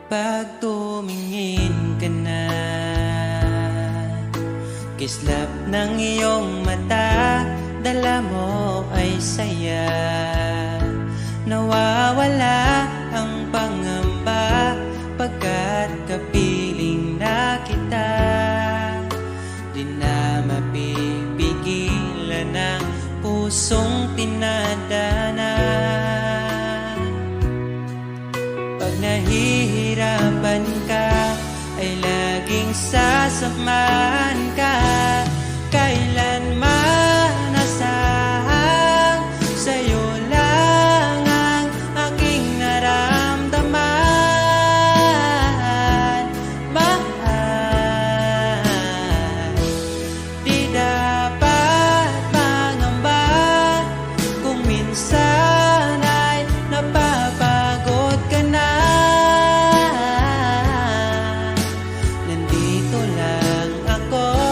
Pag tumingin ka na, kislap ng iyong mata, dala mo ay saya. Nawawala ang pangamba pagkat kapiling na kita. Di na mapipigilan ang pusong tinadana. Pag nahihirapan ka, ay laging sasamahan ka. Kailanman asahang sa'yo lang ang aking naramdaman. Mahal, di dapat mangamba kung minsan ay napapagod ka na. Nandito lang ako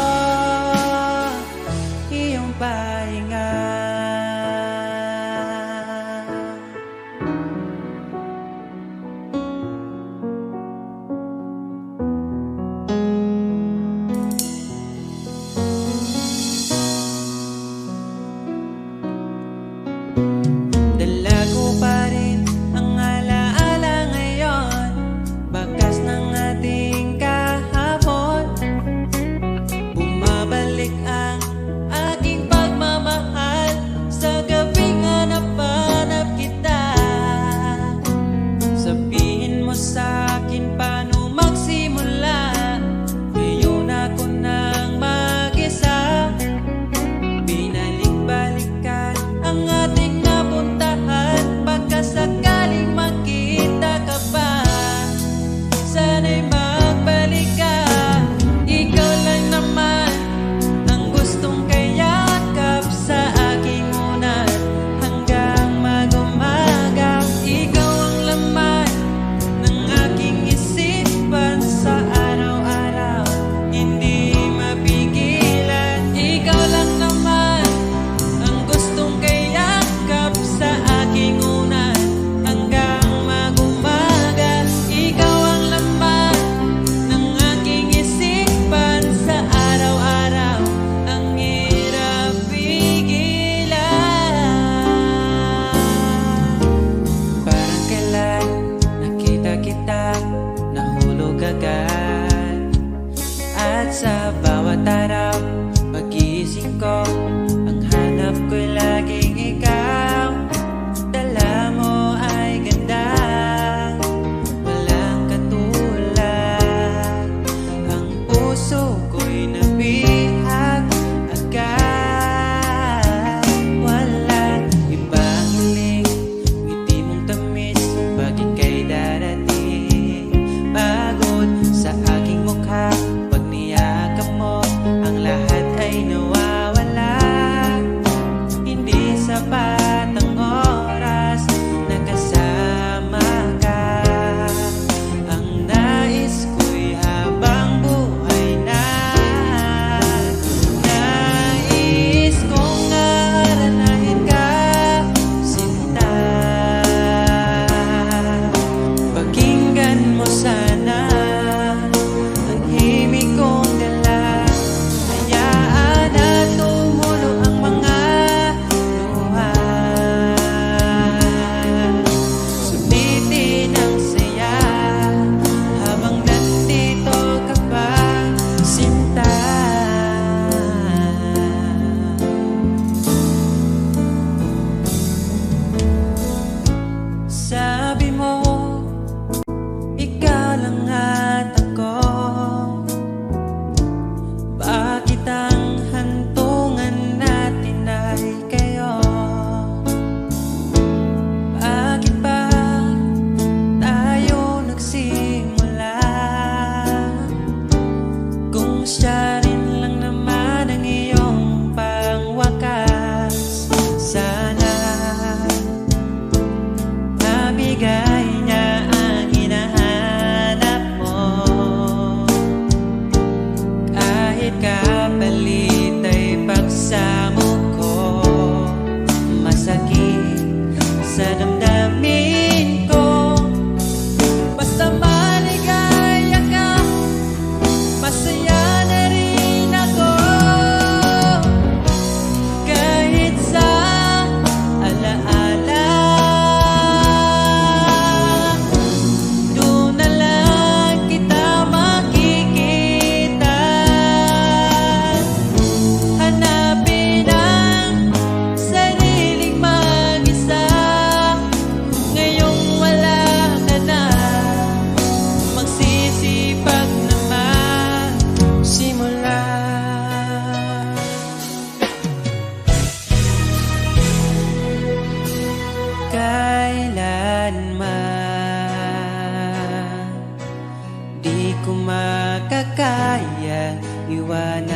iwanan.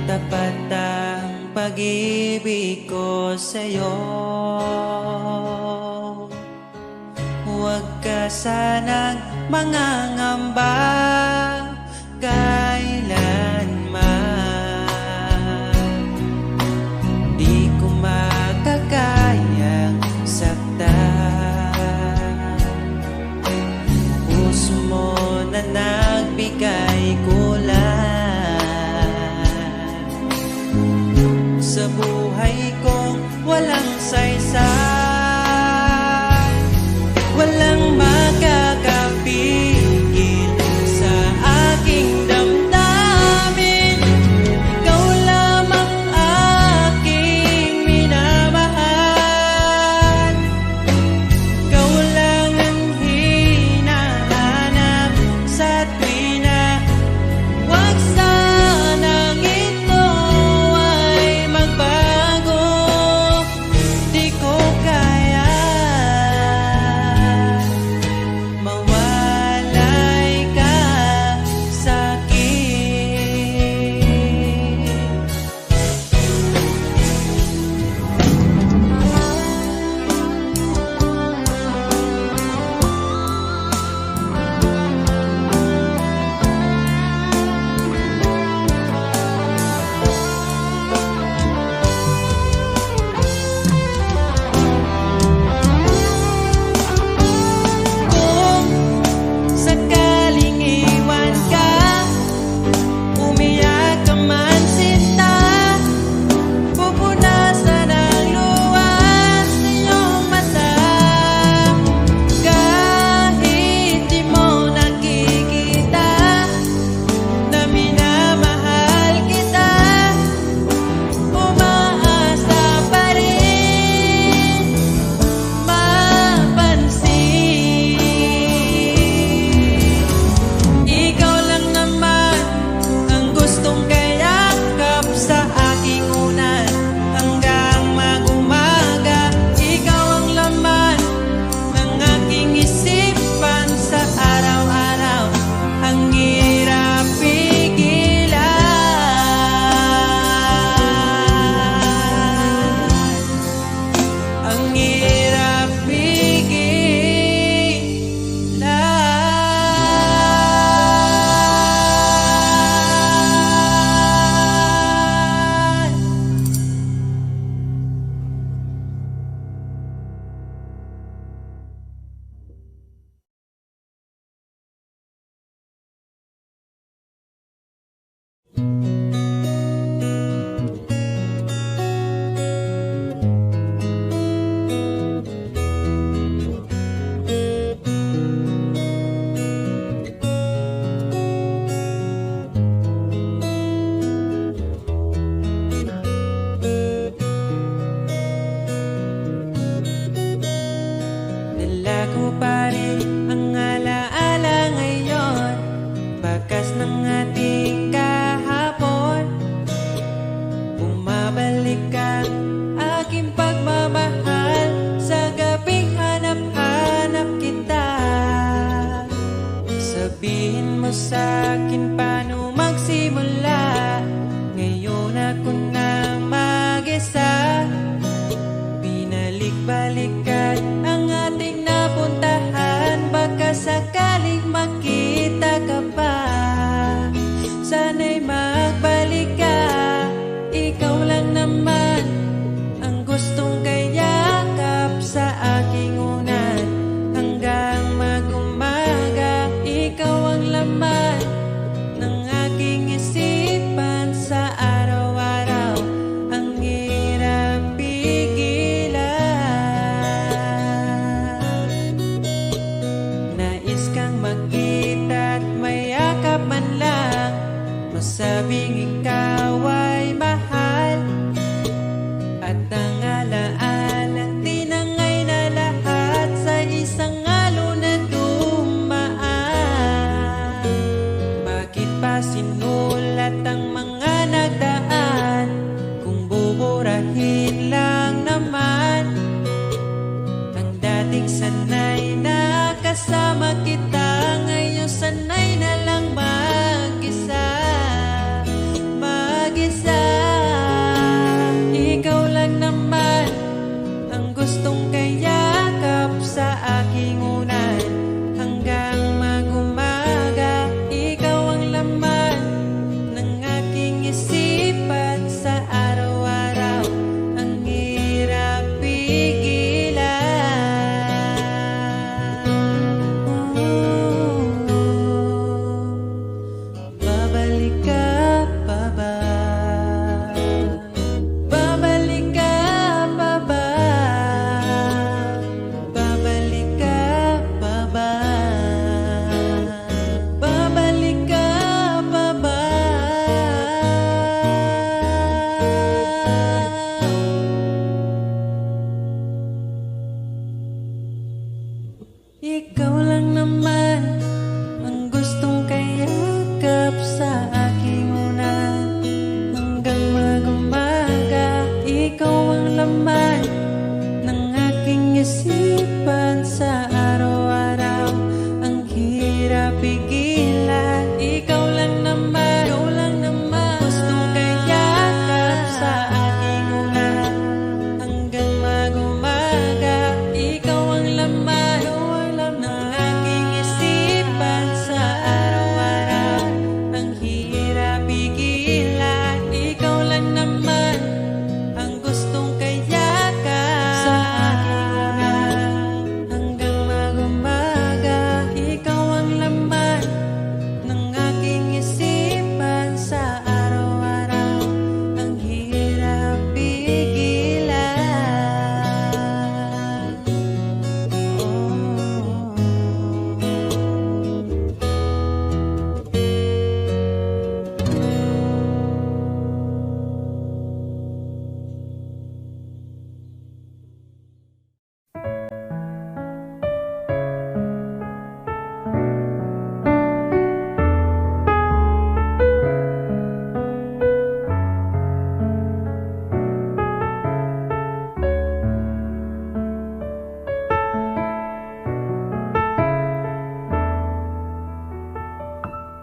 Tapat ang pag-ibig ko sa'yo. Huwag ka sanang mangangamba kailanman. Di ko makakayang saktan. Puso mo na nagbigay kulan sa buhay kong walang saysay. Walang makakapigil sa aking damdamin. Ikaw lamang aking minamahal. Ikaw lang ang hinahanap sa tuwina. Huwag sanang ito ay magbago. Di ko kaya ikaw ang laman ng aking isipan sa araw-araw. Ang hirap pigilan, ikaw lang naman, gustong kayakap sa aking ulan hanggang mag-umaga. Ikaw ang laman ng aking isipan sa araw-araw. Ang hirap pigilan, ikaw lang naman ang gustong kayakap sa aking ulan hanggang mag-umaga. Ikaw ang laman ng aking isipan sa araw-araw. Ang hirap pigilan.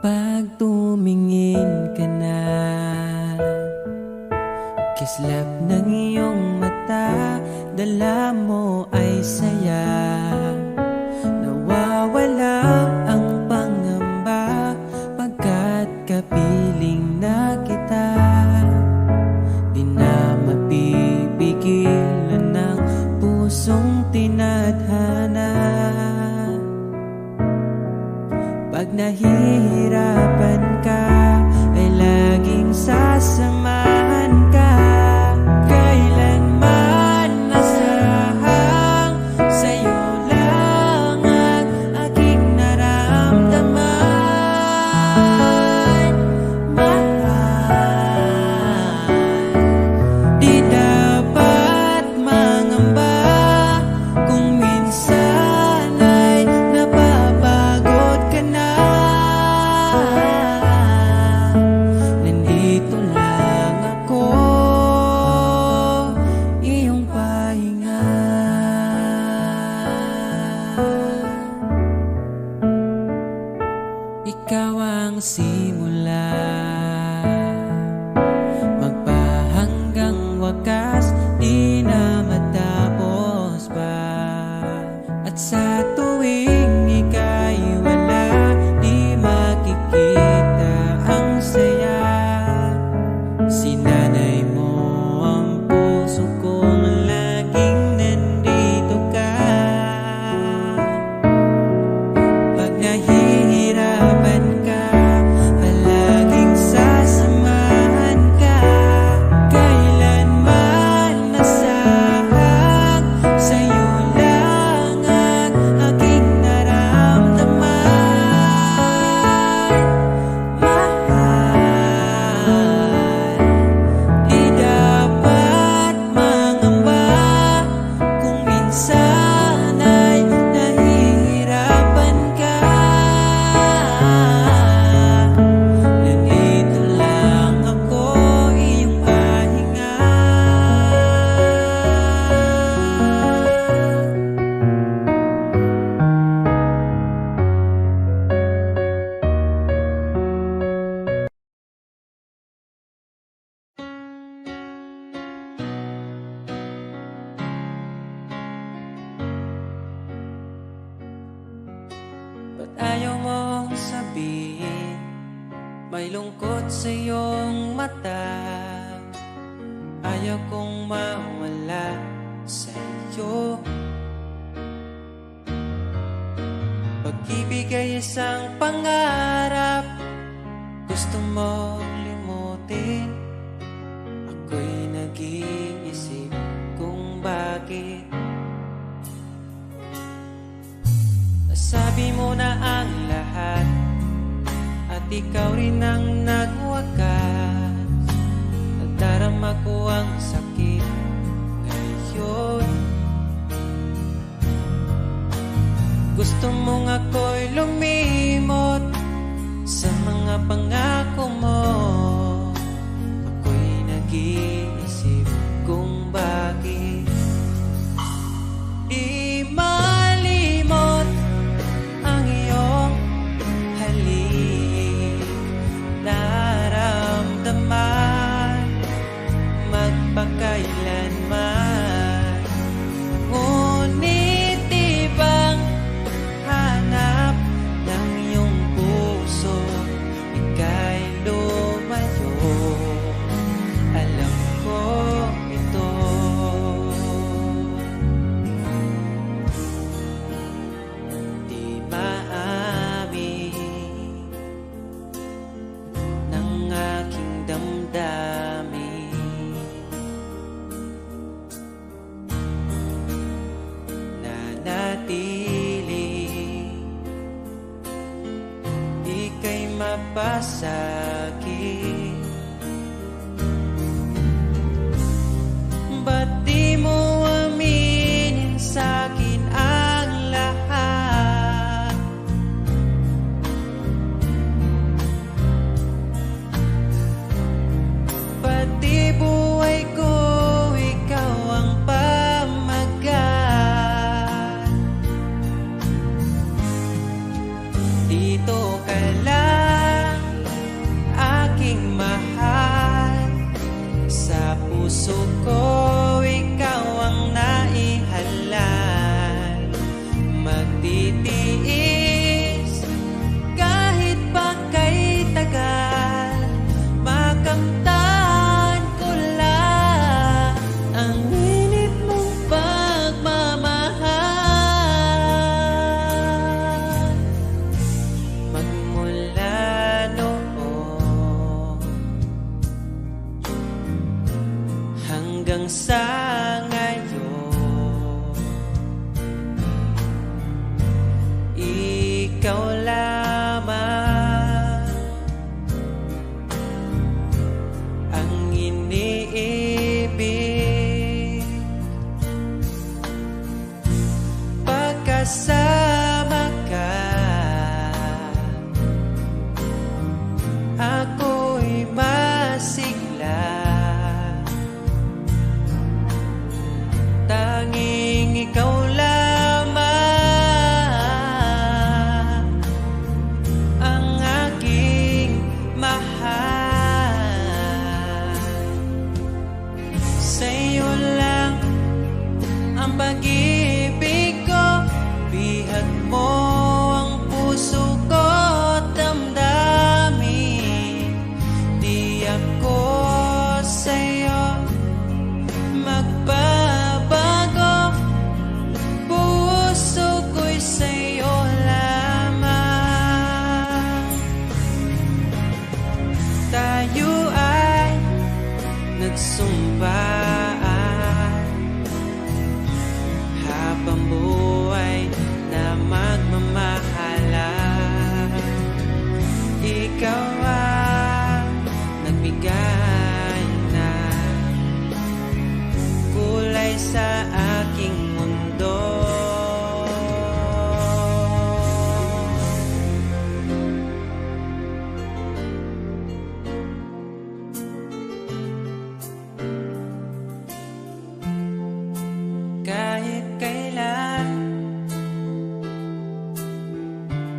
Pag tumingin ka na, kislap ng iyong mata, dala mo ay saya. Nawawala ang pangamba pagkat kapiling na kita. Di na mapipigilan ng pusong tinadhana. Pag nahihirapan ka, ay laging sasamahan ka. Kailanman nasahang sa'yo lang ang aking naramdaman. Mahal, di dapat mangamba kung minsan ay napapagod ka na. Nandito lang ako, iyong pahinga. Ikaw ang simula, magpahanggang wakas, di na matapos pa. At sa tuwing ika'y wala, di makikita ang saya. Sinanay mo ang puso kong laging nandito ka. Pag nahihirapan ka, palaging sasamahan ka. Kailanman nasahang sa'yo lang ang aking naramdaman. Mahal, di dapat mangamba kung minsan ay nahihirapan ka. Nandito lang ako, iyong pahinga. Ba't ayaw mong sabihin may lungkot sa iyong mata? Ayaw kong mawala sa iyo. Pag-ibig ay isang pangarap, gusto mong limutin. Ako'y nag-iisip kung bakit. Nasabi mo na ang lahat at ikaw rin ang nagwakas. Nadarama ko ang sakit ngayon. Gusto mong ako'y lumimot sa mga pangako mo. Ako'y nag-iisip kung pa sa'kin? Ba't di mo aminin sa'kin ang lahat? Pati buhay ko, ikaw ang pamagat. Dito ka lang, aking mahal. Sa puso ko, ikaw ang naihalal. Magtitiis kahit pa kay tagal. Makamtan ko lang ang init mong pagmamahal. Magmula noon hanggang sa ngayon, ikaw lamang ang iniibig. Pagkasama ka, ako'y masigla. Tanging ikaw lamang ang aking mahal. Sa'yo lang ang pag-ibig ko, bihag mo ang puso ko at damdamin. Di ako sa'yo magbabago, puso ko'y sa'yo lamang. Tayo ay nagsumpaan habang buhay na magmamahalan. Ikaw ang nagbigay ng kulay sa aking mundo. Kahit kailan,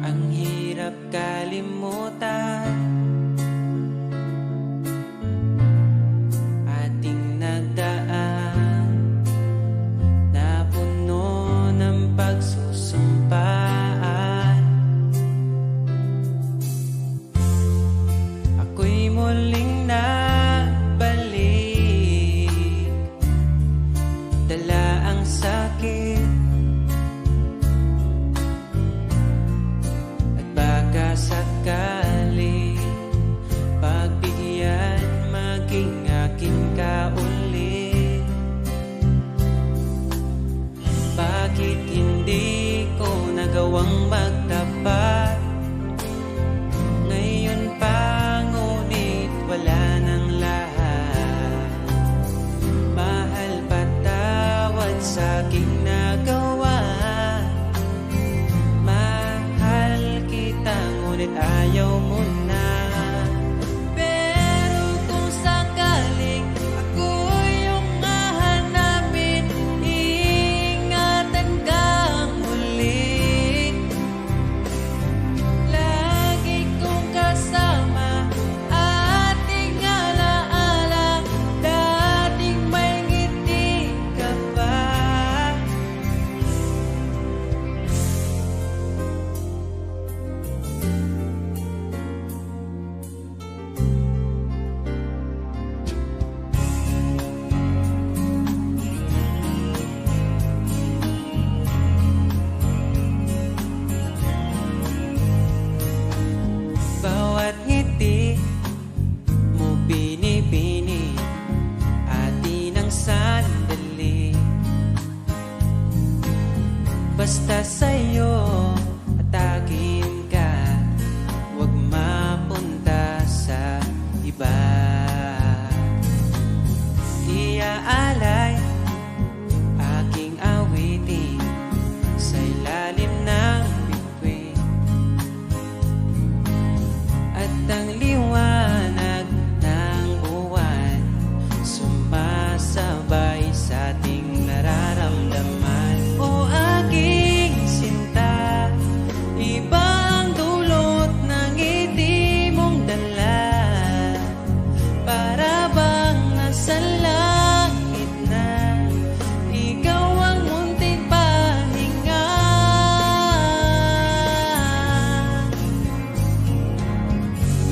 ang hirap kalimutan. Ating nagdaan na puno ng pagsusumpaan. Ako'y muling nabalik, dala ang sakit at baka sakali pagbigyan maging akin ka ulit. Bakit hindi ko nagawang magtapat? Ngayon pa ngunit wala nang lahat. Mahal, patawad sa aking nagawa. Mahal kita ngunit ayaw mo na. Pero kung sakaling ako yung hahanapin, iingatan kang muli. Lagi kong kasama, ating alaala, dating may ngiti ka pa. Bawat ngiti mo binibini, atin ang sandali. Basta sa'yo at akin ka, huwag mapuna. alay, aking awitin sa ilalim ng bituin. At ang liwanag ng buwan sumasabay sa ating nararamdaman. O aking sinta, iba ang dulot ng ngiti mong dala. Para bang nasa langit na ikaw ang munting pahinga.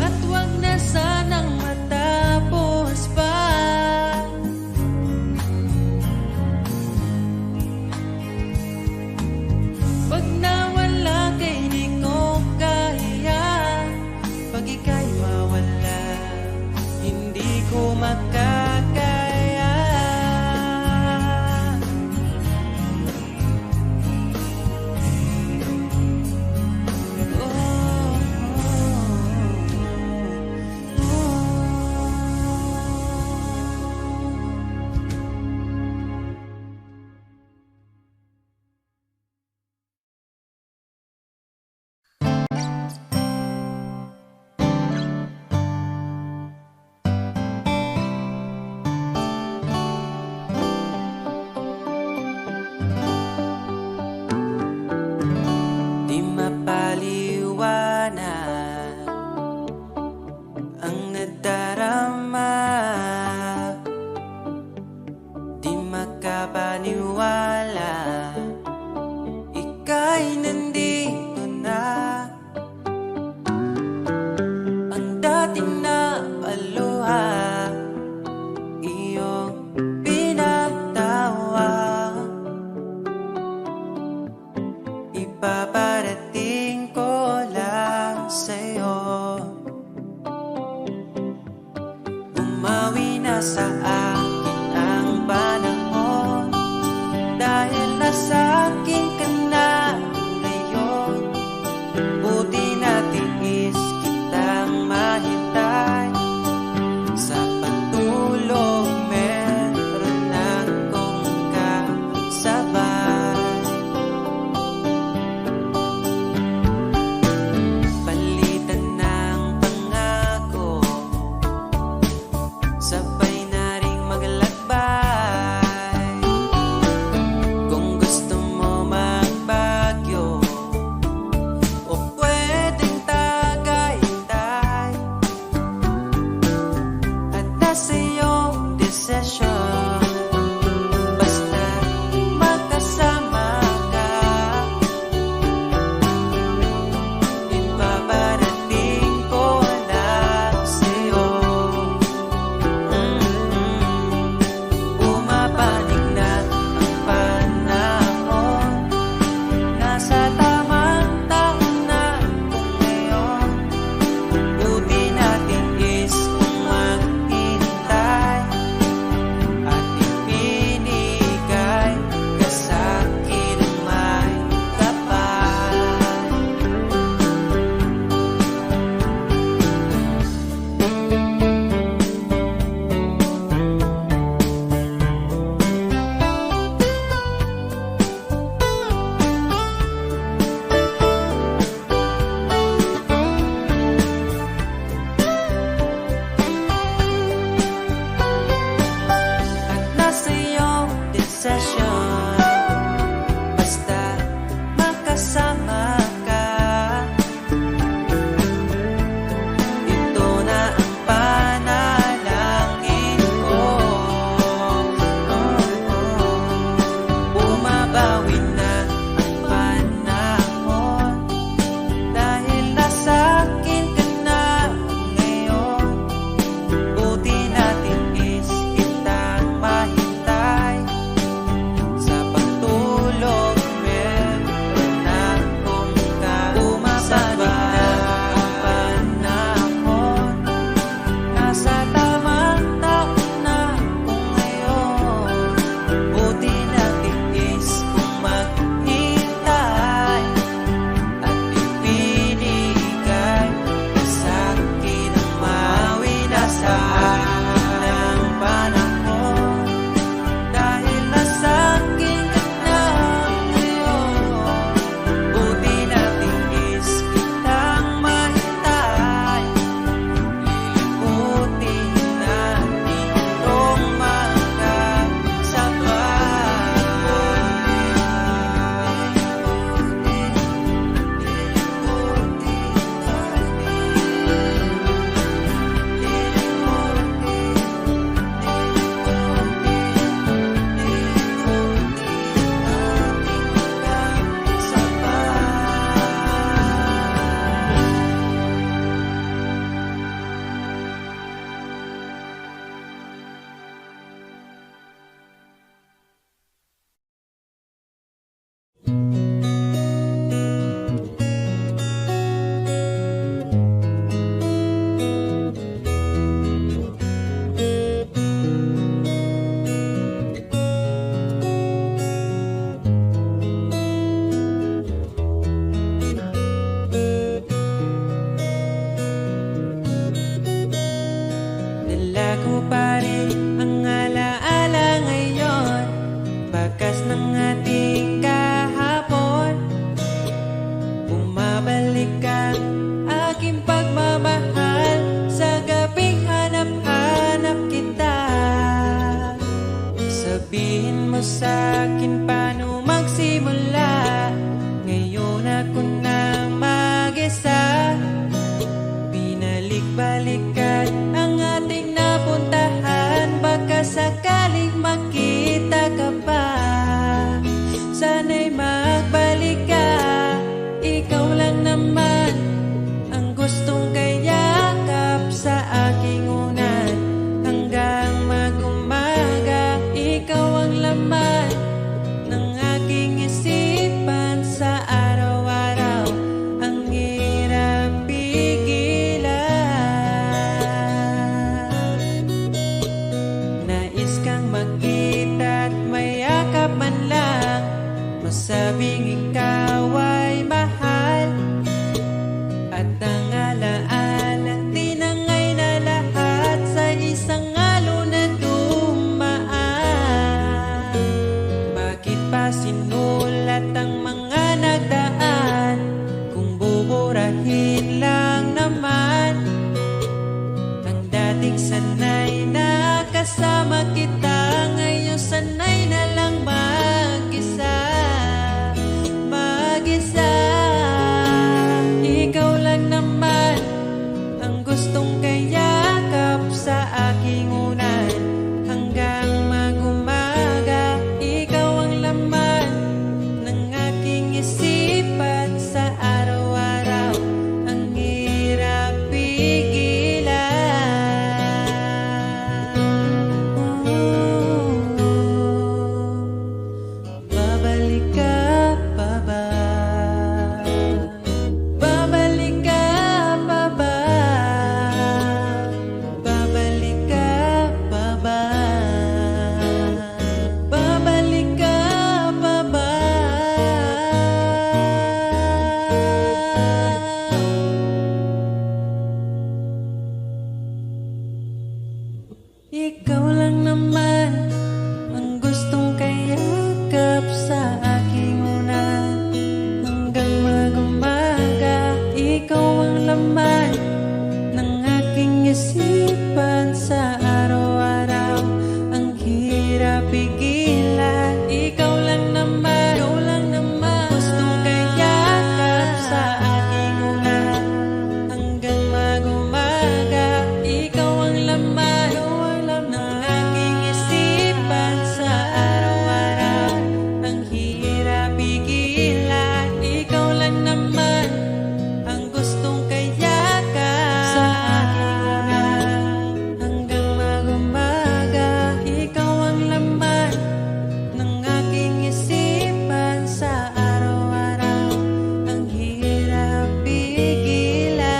At wag na sanang matapos pa. Pag nawala kay di ko kaya, pag ika'y mawala, hindi ko makakaya. Di mapaliwanag ang nadarama, di makapaniwala ika'y nandito na. Ang dating napaluha, iyong pinatawa, ipaparating ko lang sa'yo. Bumawi na sa akin ang panahon, dahil nasa akin ka na ngayon. Buti natiis kitang mahintay, sa pagtulog meron akong kasabay. Palitan ng pangako, sabay na ring maglakbay. Kung gusto mo magbagyo o pwedeng tagaytay, at nasa iyong desisyon, basta magkasama ka. Ipaparating ko lang sa'yo. Pumapanig na ang panahon, nasa tamang taon na kung ngayon. Buti natin is kung maghintay, at ibinigay ka sa'kin ang may kapal. At nasa iyong desisyon, basta magkasama ka. Ito na ang panalangin ko. Bumabawi na ang panahon, dahil nasa akin ka na ngayon. Buti natin is kitang mahintay, sa'kin paano magsimula. Ngayon ako na mag-isa, binalik-balikan ang ating napuntahan. Baka sakaling makita ka pa, sana'y magbalik ka. Ikaw lang naman ang gustong kayakap sa aking unan. Hanggang mag-umaga, ikaw ang laman ng aking isipan. Sa araw-araw, ang hirap pigilan. Nais kang makita at mayakap man lang, masabing ikaw ay mahal. At ang alaalang tinangay na lahat sa isang alon na dumaan. Bakit pa sinulat ang mga nagdaan kung buburahin lang naman ang dating sanay na kasama kita? Ngayon sanay na lang mag-isa, mag-isa. Ikaw lang naman ang gustong kayakap sa aking unan. Hanggang mag-umaga, ikaw ang laman ng aking isipan. Sa araw-araw, ang hirap pigilan. Babalik ka pa ba? Babalik ka pa ba? Babalik ka pa ba? Babalik ka pa ba? Ikaw lang naman ang gustong kayakap sa aking unan. Hanggang mag-umaga, ikaw ang laman ng aking isipan. Sa araw-araw, ang hirap pigilan. Ikaw lang naman gustong kayakap sa aking unan. Hanggang mag-umaga, ikaw ang laman ng aking isipan. Sa araw-araw, ang hirap pigilan. Ikaw lang naman ang gustong kayakap sa aking unan. Hanggang mag-umaga, ikaw ang laman ng aking isipan. Sa araw-araw, ang hirap pigilan.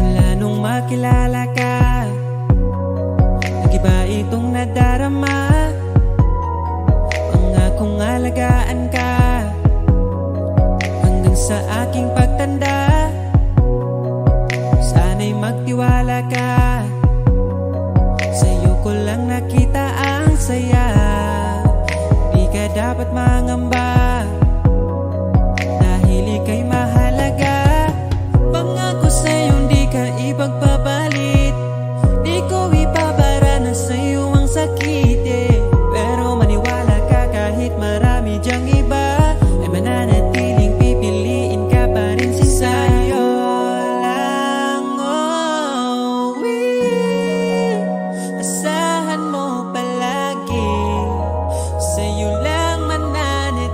Mula nung makilala ka, nag-iba itong nadarama. Pangakong alagaan ka hanggang sa aking pagtanda. Sana'y magtiwala ka, sa'yo ko lang nakita ang saya. Di ka dapat mangamba, dahil ika'y mahalaga. Pangako sa'yo di ka ipagpapalit, di ko ipabara na sa'yo ang sakit, Pero maniwala ka kahit marami dyang iba, ay mananatiling pipiliin ka pa rin si sa'yo lang. Asahan mo palagi, sa'yo lang mananatiling.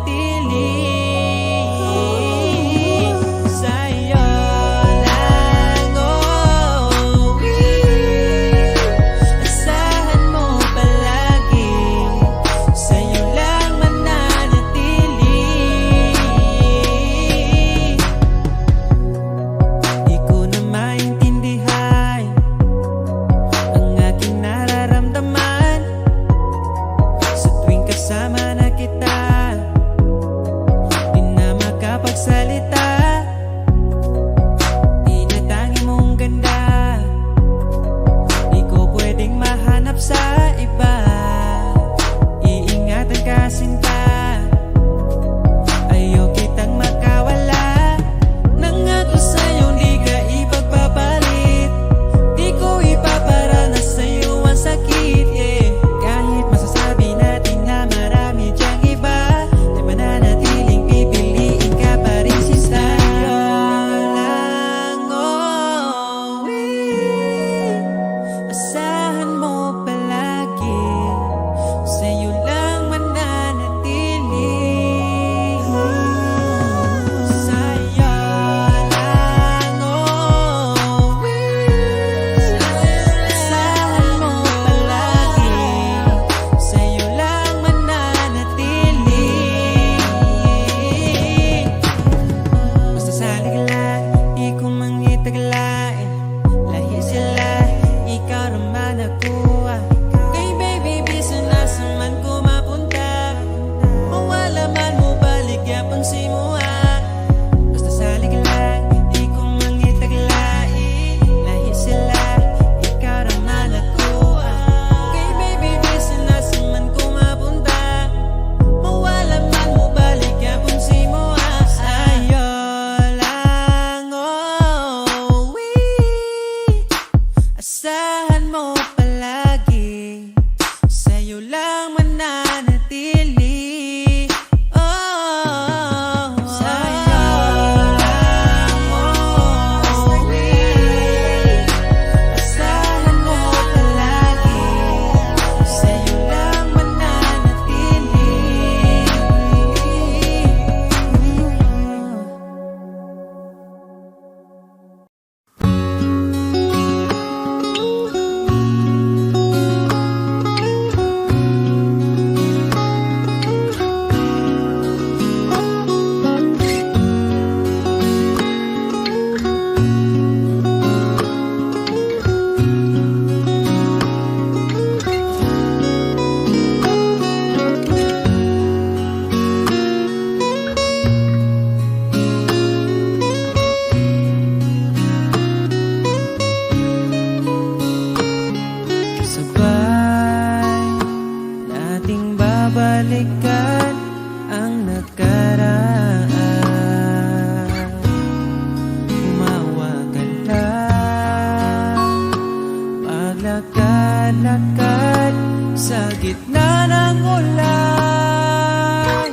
gitna ng ulan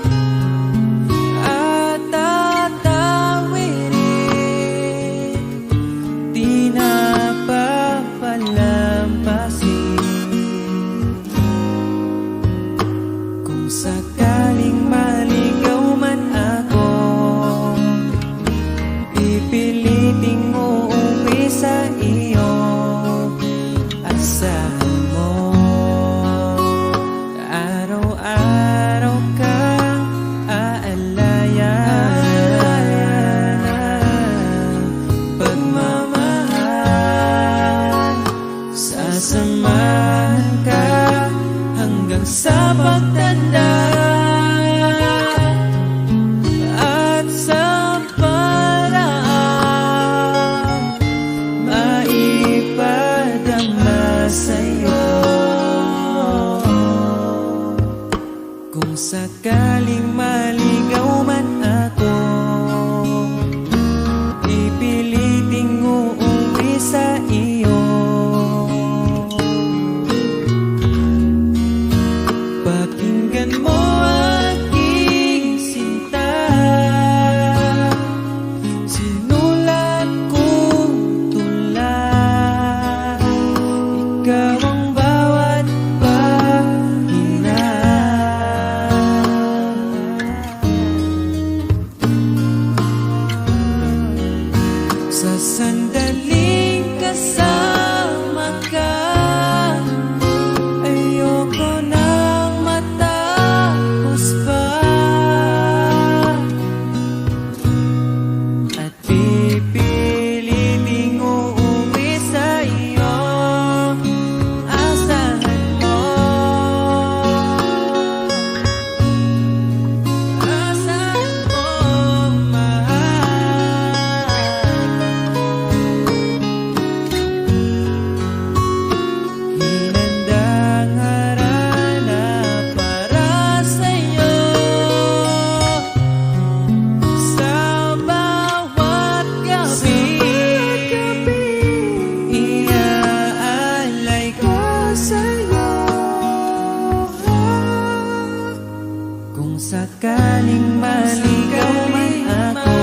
at tatawirin, di na papalampasin. Kung sakaling maligaw man ako, pipiliting uuwi sa iyo. Asahan mo, araw-araw kang aalayan. Pagmamahal, sasamahan ka hanggang sa pagtanda. At sa paraan maipadama sa'yo. Kung sakaling maligaw man ako, pipiliting uuwi sa iyo. Pakinggan mo aking sinta, sinulat kong tula. Ikaw ang bawat pahina. Sa sandaling kasama ka, ayoko nang matapos pa. At pipiliting uuwi sa iyo. Asahan mo, asahan mo, mahal. Hinandang harana para sa'yo. Sa bawat gabi, iaalay ko sa'yo. Kung sakaling maligaw man ako,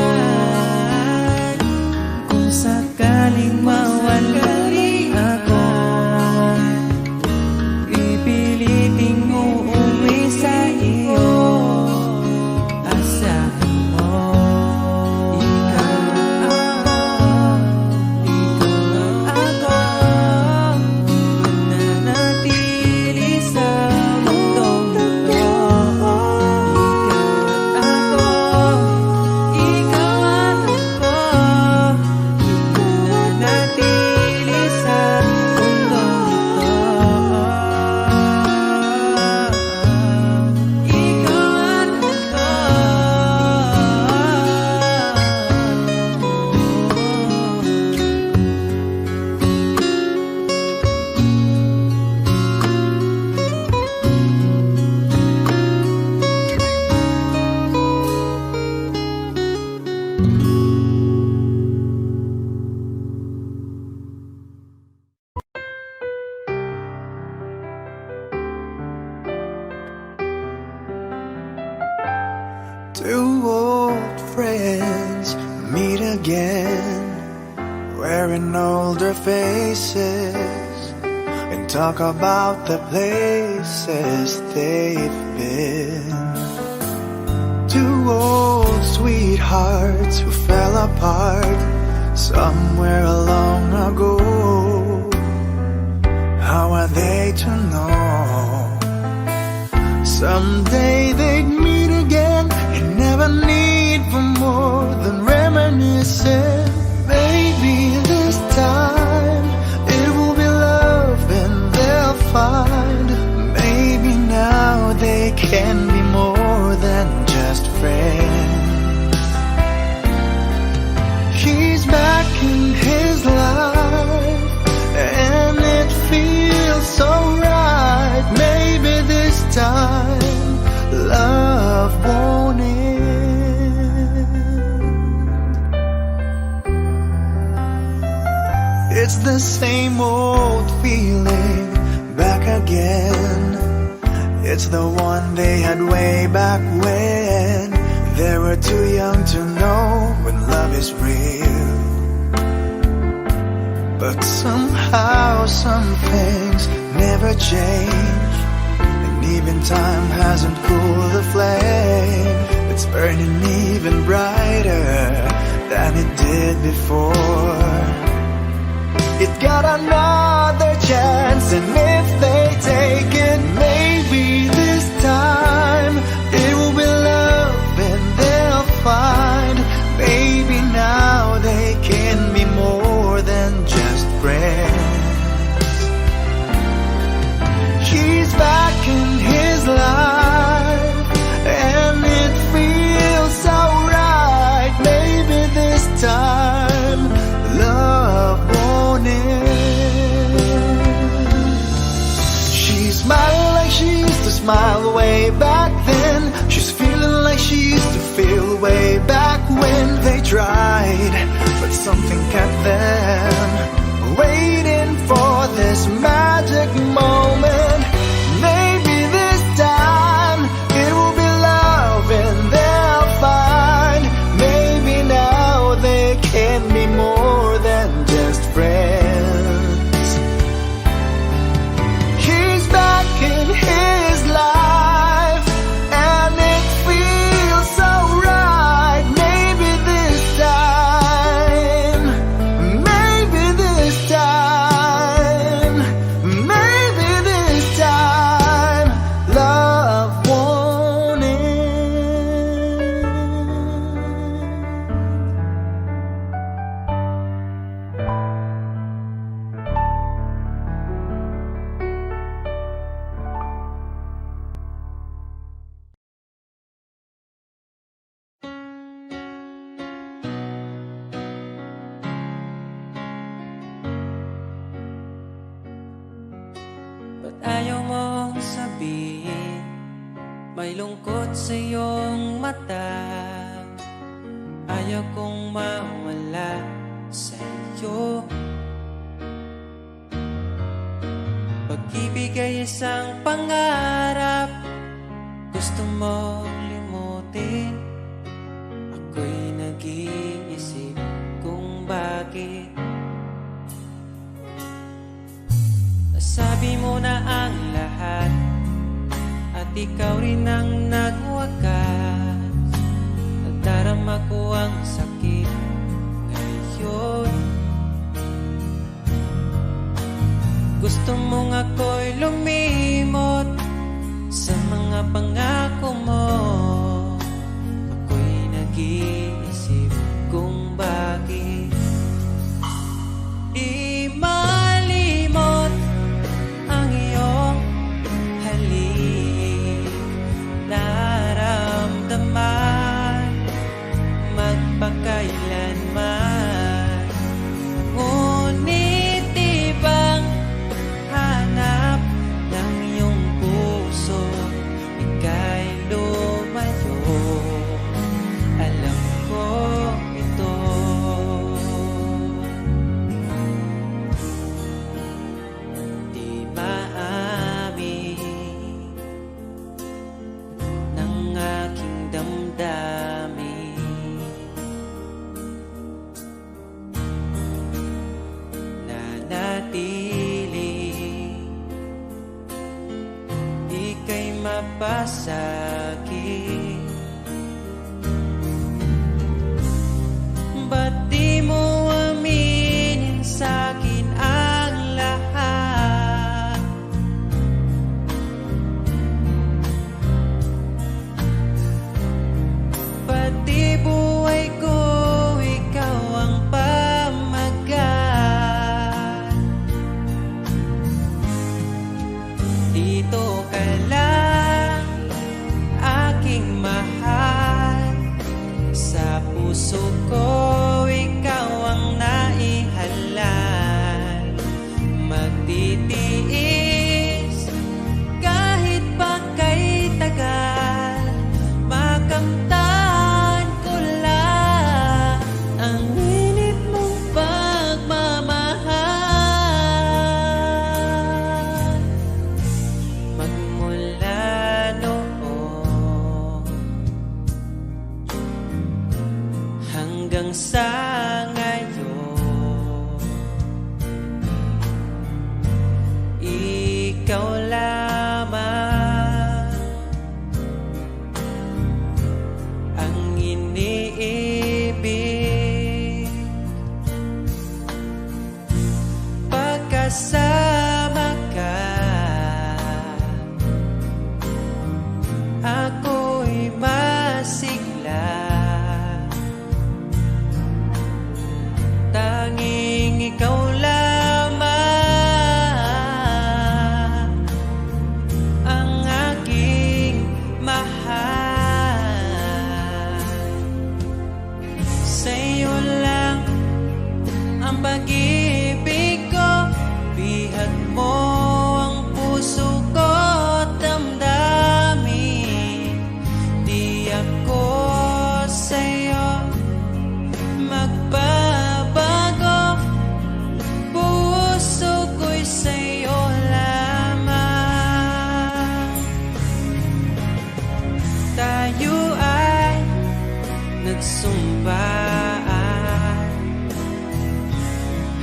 kung sakaling mawalay ako, pipiliting uuwi sa iyo. Asahan mo, ikaw ako, mananatili sa mundong ito. Ikaw at ako, mananatili sa mundong ito. Ikaw at ako. Two old friends meet again, wearing older faces, and talk about the places they've been. Two old sweethearts who fell apart somewhere long ago. How are they to know? Someday they'd meet again and never need for more than reminiscing. Maybe this time it will be love and they'll find. Maybe now they can be more than just friends. He's back in his life and it feels so right. Maybe this time love won't end. It's the same old feeling back again. It's the one they had way back when they were too young to know when love is real. But somehow some things never change, and even time hasn't cooled the flame. It's burning even brighter than it did before. It got another chance, and if they take it, maybe this time it will be love and they'll find. Maybe now they can be more than just friends. She's back in his life, and it feels so right. Maybe this time love won't end. She's smiling like she used to smile way back then. She's feeling like she used to feel way back when they tried, but something kept them waiting for this magic moment. Maybe this time it will be love and they'll find. Maybe now they can be more than just friends. He's back in his life, and it feels so right. Maybe this time, maybe this time, maybe this time, love won't end. Ba't ayaw mong sabihin? May lungkot sa iyong mata. Ayaw kong mawala sa iyo. Pag-ibig ay isang pangarap, gusto mo limutin. Ako'y nag-iisip kung bakit nasabi mo na ang lahat, at ikaw rin ang nagwakas. Nadarama ko ang sakit ngayon. Gusto mong ako'y lumimot sa mga pangako mo. Ako'y nag-iisip kung bakit di malimot ang iyong halik. Naramdaman magpakailanman. Ngunit di bang hanap ng iyong puso, ika'y lumayo. Alam ko ito. Di maamin ng aking damdamin. Nanatili, ika'y mapasakit. Ba't di mo aminin sa'kin ang lahat? Pati buhay ko, ikaw ang pamagat. Dito ka lang, ikaw lamang ang iniibig. Pagkasama ka, ako'y masigla. Tanging ikaw lamang ang aking mahal. Sa'yo lang ang pag-ibig ko, bihag mo ang puso ko't damdamin. Di ako sa'yo magbabago, puso ko'y sa'yo lamang. Tayo ay nagsumpaan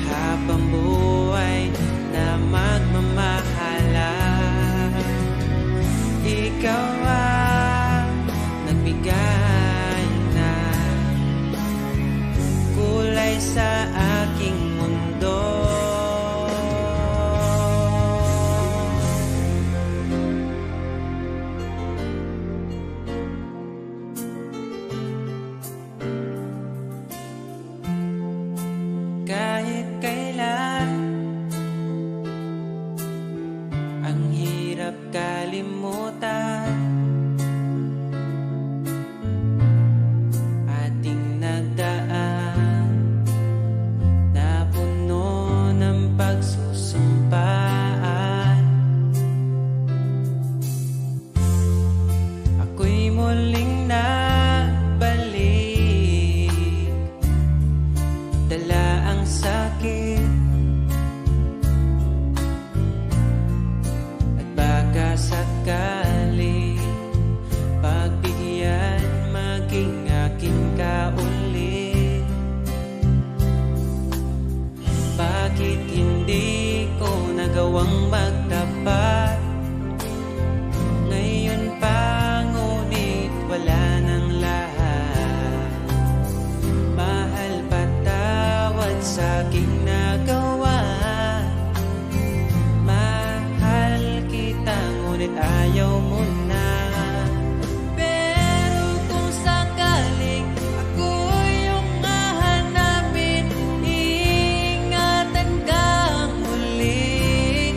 habang buhay na magmamahalan. Ikaw ang nagbigay ng kulay sa aking mundo. Kahit kailan ang hirap kalimutan, ating nagdaan na puno ng pagsusumpaan. Ako'y muling nagbalik, dala ang sakit at baka sakali pagbigyan maging akin ka ulit. Bakit hindi ko nagawang magtapat ngayon pa, ngunit wala nang lahat. Mahal, patawad sa aking nagawa. Mahal kita, ngunit ayaw mo na. Pero kung sakaling ako yung hahanapin, iingatan kang muli.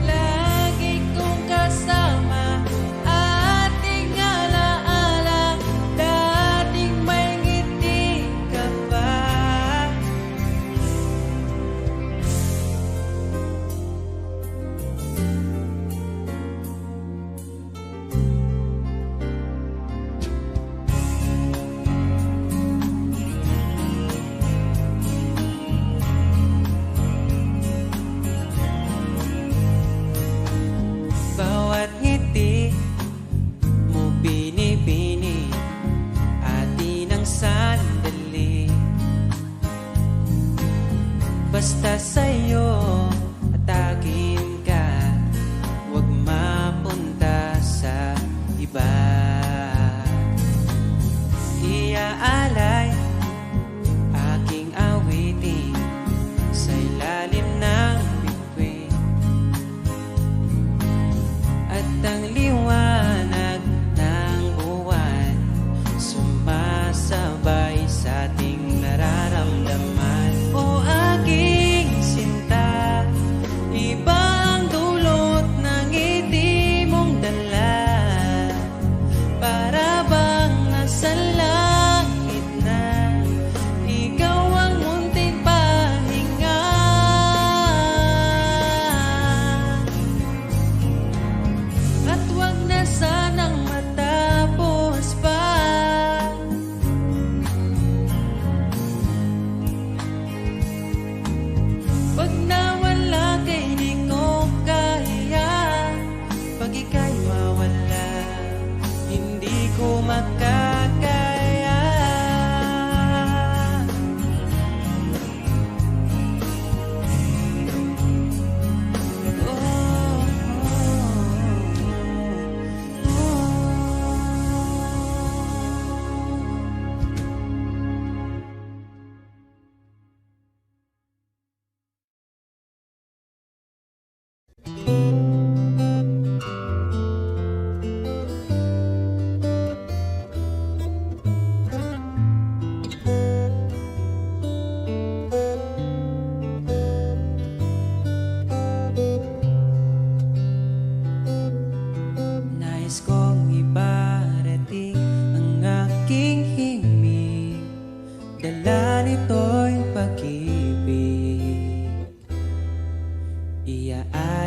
Lagi kong kasama, ating alaala, dating may ngiti ka pa. Bawat ngiti mo binibini, atin ang sandali. Basta sa'yo atakin ka, huwag mapunta sa iba. Iaalay aking awitin sa ilalim ng bituin, at ang liwanag ng buwan sumasabay sa ating nararamdaman. O aking sinta,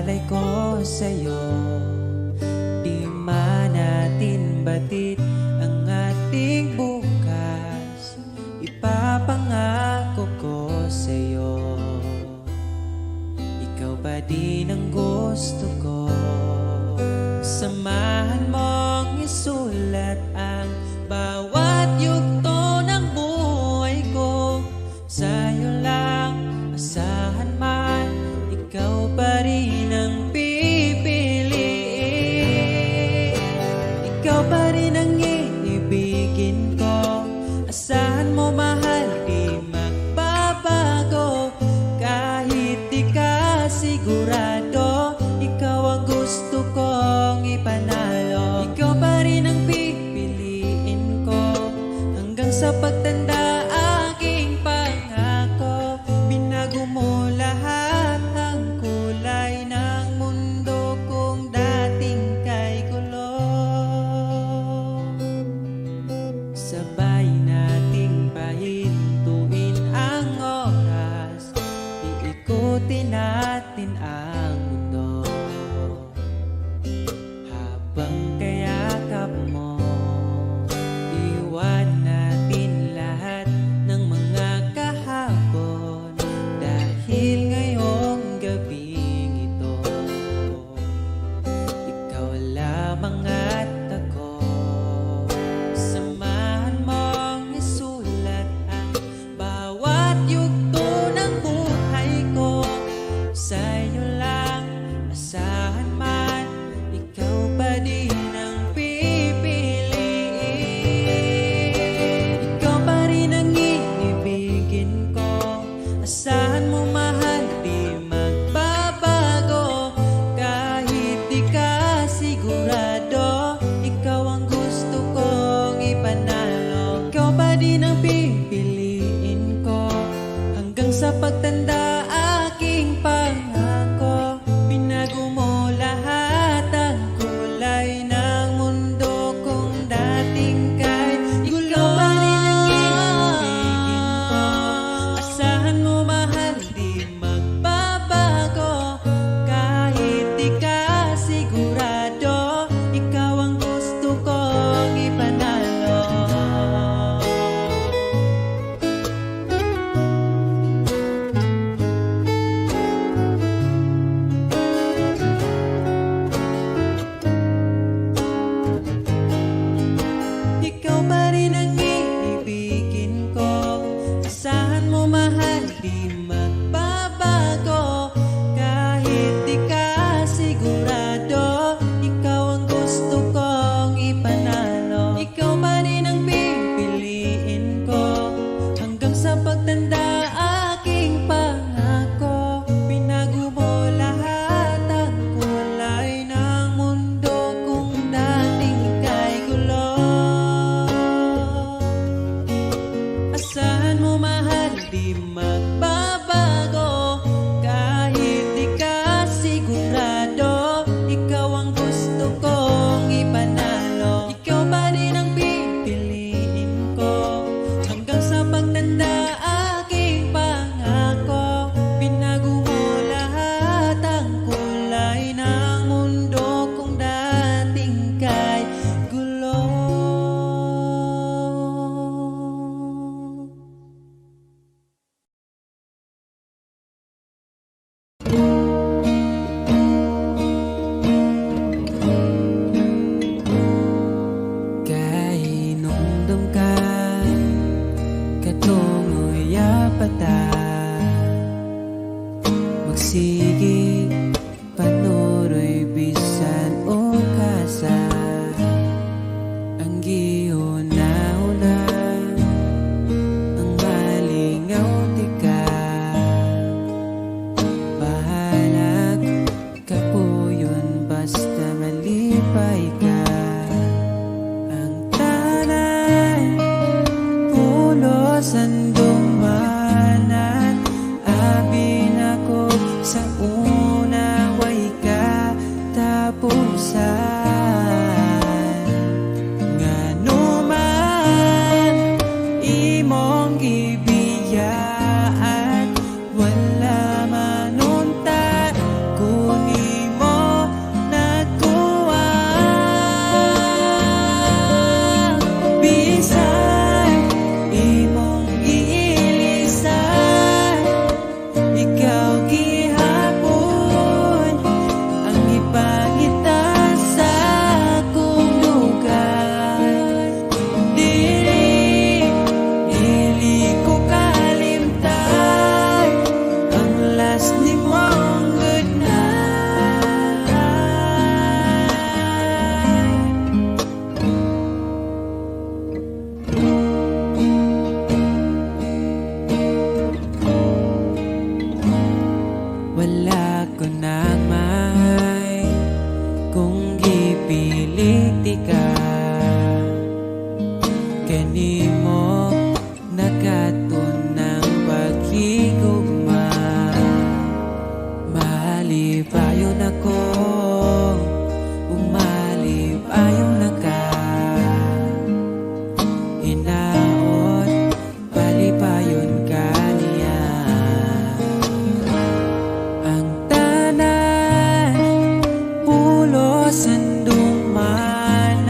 alay ko sa'yo. Di man natin batid ang ating bukas, ipapangako ko sa'yo. Ikaw ba din ang gusto ko? Samahan mong isulat ang bawat yugto ng buhay ko. Sa'yo lang, asahan man, ikaw pa rin ang pipiliin. Ikaw pa rin ang iibigin ko. Asahan mo mahal, di magbabago. Kahit di ka sigurado, ikaw ang gusto kong ipanalo. Ikaw pa rin ang pipiliin ko hanggang sa pagtanda. Aking pangako, binago mo lahat ang kulay ng mundo kung dating kay gulo. Sabay nating pahintuin ang oras, iikutin natin ang mundo. Habang kayakap mo, iwan natin lahat ng mga kahapon. Dahil ngayong gabing ito, ikaw lamang at ako. Samahan mong isulat ang bawat yugto ng buhay ko. Sa'yo lang, asahan man, ikaw pa din ang pipiliin. Ikaw pa rin ang iibigin ko. Asahan mo mahal, di magbabago. Kahit di ka sigurado, ikaw ang gusto kong ipanalo. Ikaw pa din ang pipiliin ko hanggang sa pagtanda. Aking pangako, binago mo lahat ang kulay ng mundo kung dating kay gulo. Ikaw pa rin ang iibigin ko. Asahan mo mahal, di magbabago. Kahit di ka sigurado, ikaw ang gusto kong ipanalo. Ikaw pa rin ang iibigin ko. Asahan mo mahal, di magbabago. Kahit di ka sigurado, ikaw ang gusto kong ipanalo. Ikaw pa rin ang pipiliin ko hanggang sa pagtanda. Aking pangako, binago mo lahat ang kulay ng mundo kung dating kay gulo. Asahan mo mahal, di magbabago. Kahit di ka sigurado, ikaw ang gusto kong ipanalo. Ikaw pa rin ang pipiliin ko hanggang sa pagtanda. Aking pangako, binago mo lahat ang kulay ng mundo kung dating kay gulo. Kahinumdum ka, katungo'y apata. Magsige, panuroy bisan o kasa. Ang gihuna-huna, ang malingaw di ka. Bahalag ka po yun, basta malipay ka. Ang tanay, pulos ang dumanan. Abin ako sa wala ko nang may kung gipilit di ka kanimo nakatunang paghigugma malipayon ako umalipayon na ka hinaot palipayon ka niya ang tanan pulos anduman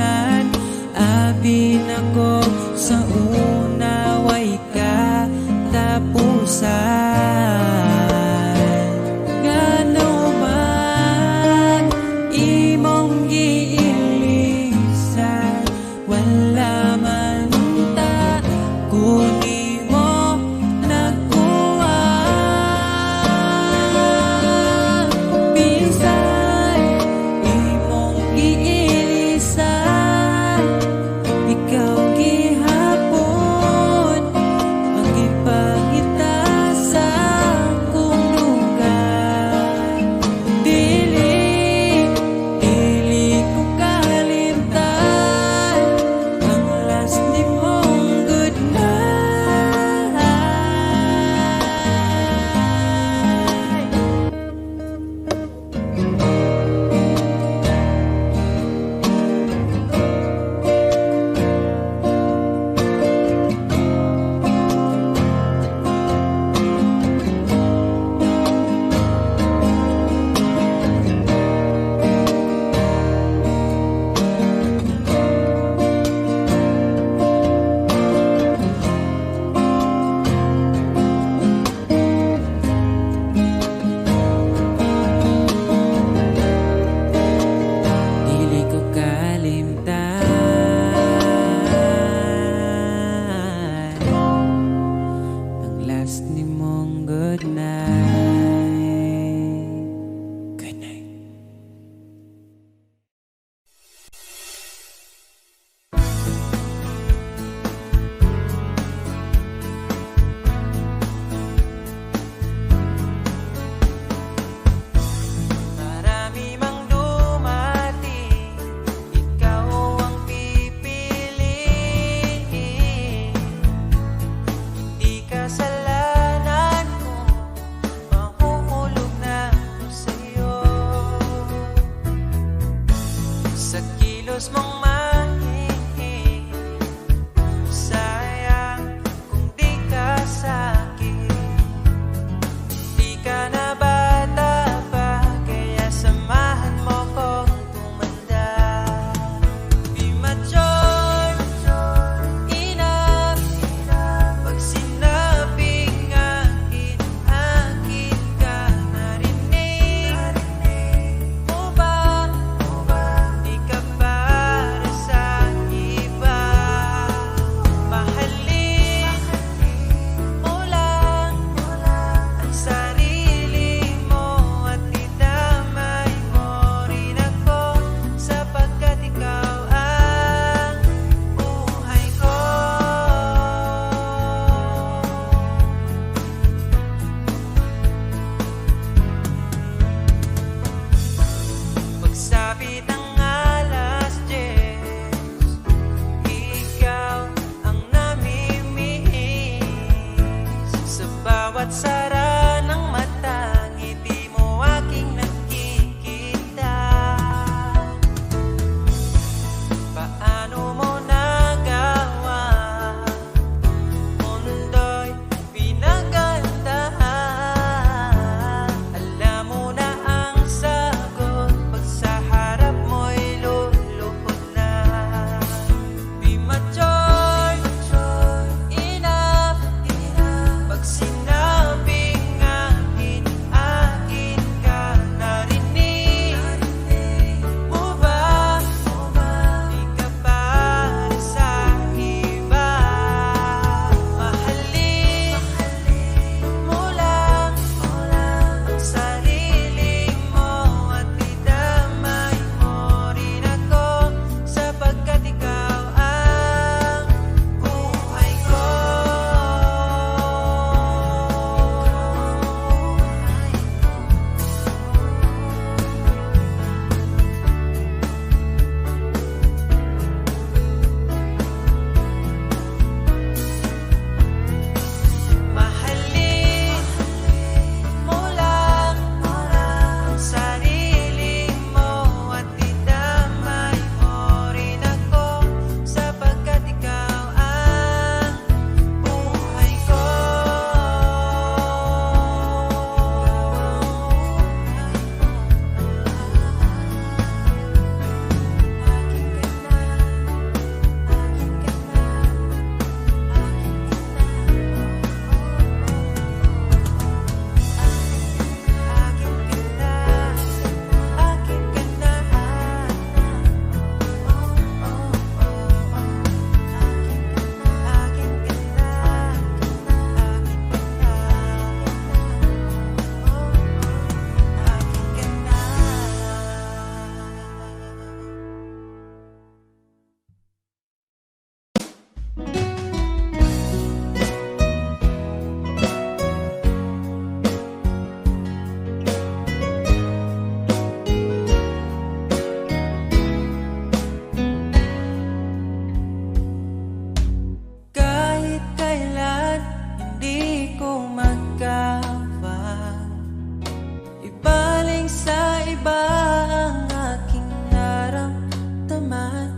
iba ang aking naramdaman.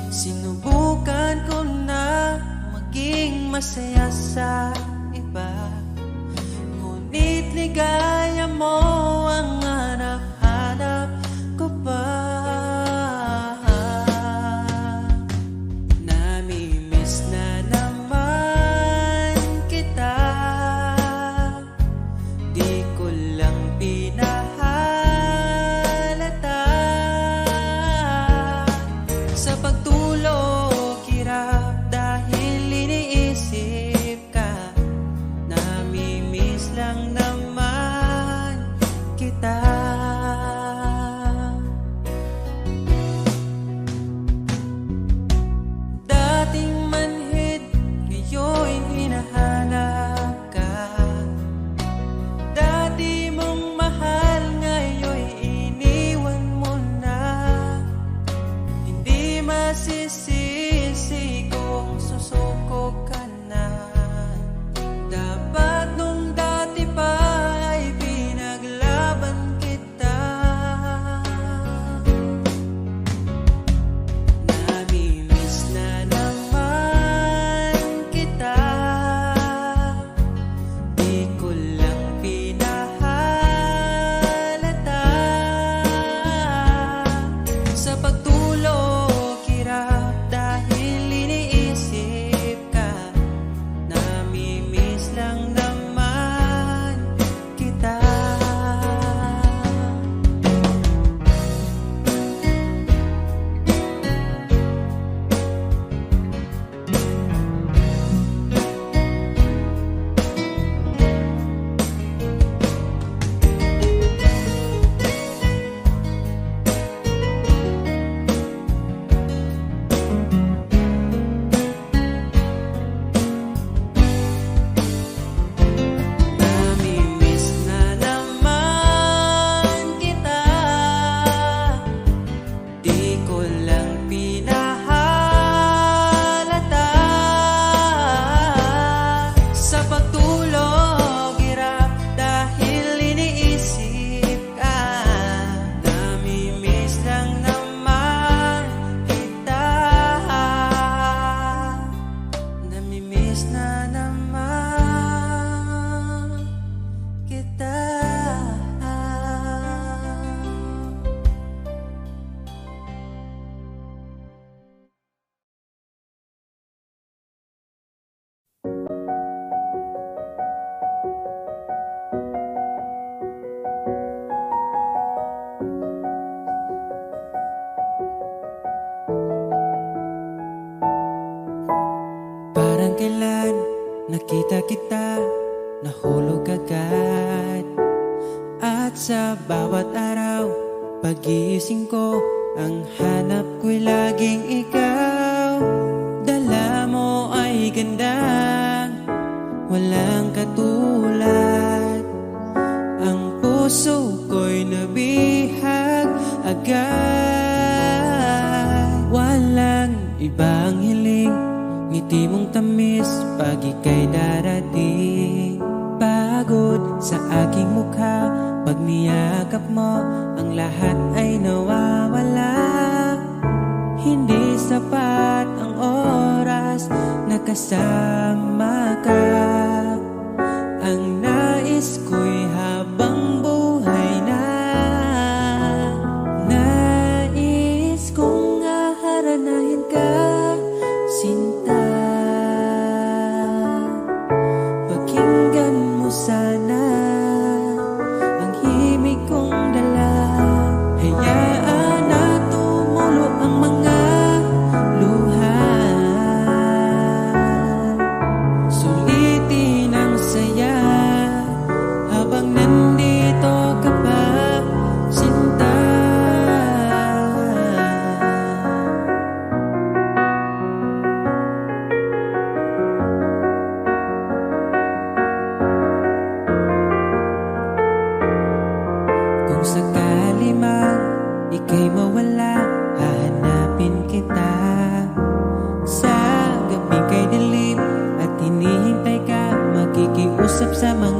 Sinubukan ko na maging masaya sa iba, ngunit ligaya mo ang hanap-hanap ko pa. Namimiss na naman kita, di ko lang pinahalata. Sa pagtulog hirap dahil iniisip ka, namimiss lang naman kita. Dating manhid, ngayon hinahanap ka. Dati mong mahal, ngayon iniwan mo na. Hindi masisisi kung susuko ka na. Dapat nung dati pa ay pinaglaban kita. Namimiss na naman kita, di ko lang pinahalata. Sa pagtulog hirap dahil iniisip ka, namimiss lang naman kita. Namimiss na naman kita, di ko lang pinahalata. Sa pagtulog hirap dahil iniisip ka, namimiss lang naman kita. Namimiss na naman kita. Parang kailan nakita kita, nahulog agad. At sa bawat araw, pag-iising ko, ang hanap ko'y laging ikaw. Dala mo ay gandang walang katulad. Ang puso ko'y nabihag agad. Walang ibang hiling, ngiti mong tamis pag ika'y darating. Pagod sa aking mukha, pag niyakap mo, ang lahat ay nawawala. Hindi sapat ang oras na kasama ka. Ang nais ko'y habang buhay na. Nais kong aharanahin ka, sinta. Pakinggan mo sana ang himig kong dala. Hayaan na tumulo ang mga luha. Sulitin ang saya habang nandito ka pa, sinta. Kung sakali man ika'y mawala, hahanapin kita. Sa gabi kay dilim at hinihintay ka, makikiusap sa mga